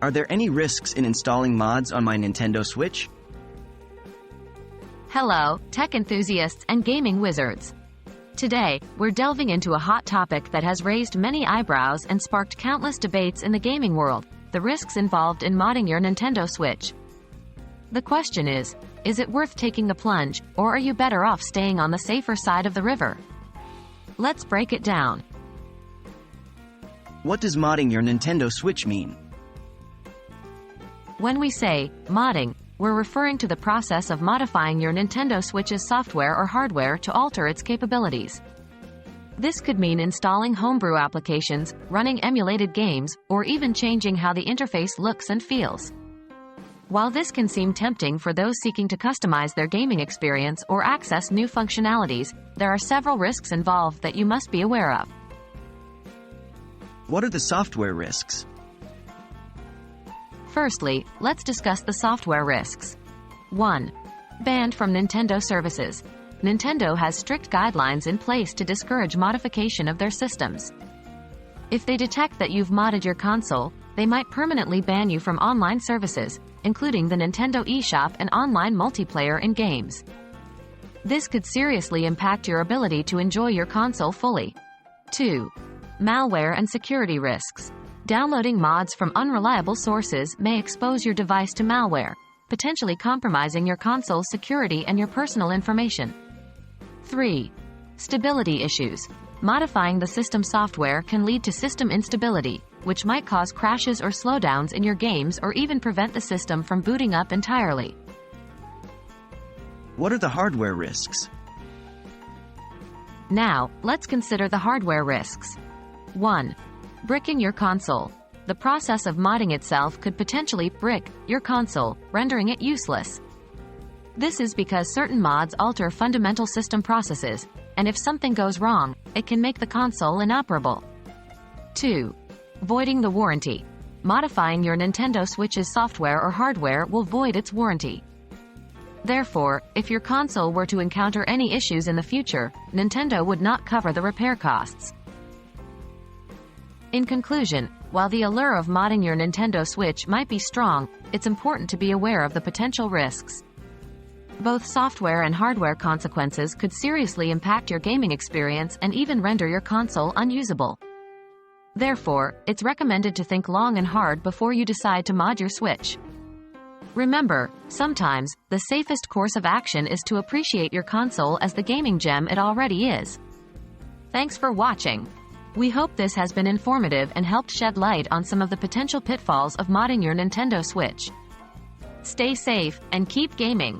Are there any risks in installing mods on my Nintendo Switch? Hello, tech enthusiasts and gaming wizards. Today, we're delving into a hot topic that has raised many eyebrows and sparked countless debates in the gaming world: the risks involved in modding your Nintendo Switch. The question is it worth taking the plunge, or are you better off staying on the safer side of the river? Let's break it down. What does modding your Nintendo Switch mean? When we say modding, we're referring to the process of modifying your Nintendo Switch's software or hardware to alter its capabilities. This could mean installing homebrew applications, running emulated games, or even changing how the interface looks and feels. While this can seem tempting for those seeking to customize their gaming experience or access new functionalities, there are several risks involved that you must be aware of. What are the software risks? Firstly, let's discuss the software risks. 1. Banned from Nintendo services. Nintendo has strict guidelines in place to discourage modification of their systems. If they detect that you've modded your console, they might permanently ban you from online services, including the Nintendo eShop and online multiplayer in games. This could seriously impact your ability to enjoy your console fully. 2. Malware and security risks. Downloading mods from unreliable sources may expose your device to malware, potentially compromising your console's security and your personal information. 3. Stability issues. Modifying the system software can lead to system instability, which might cause crashes or slowdowns in your games or even prevent the system from booting up entirely. What are the hardware risks? Now, let's consider the hardware risks. 1. Bricking your console. The process of modding itself could potentially brick your console, rendering it useless. This is because certain mods alter fundamental system processes, and if something goes wrong, it can make the console inoperable. 2. Voiding the warranty. Modifying your Nintendo Switch's software or hardware will void its warranty. Therefore, if your console were to encounter any issues in the future, Nintendo would not cover the repair costs. In conclusion, while the allure of modding your Nintendo Switch might be strong, it's important to be aware of the potential risks. Both software and hardware consequences could seriously impact your gaming experience and even render your console unusable. Therefore, it's recommended to think long and hard before you decide to mod your Switch. Remember, sometimes, the safest course of action is to appreciate your console as the gaming gem it already is. Thanks for watching. We hope this has been informative and helped shed light on some of the potential pitfalls of modding your Nintendo Switch. Stay safe, and keep gaming!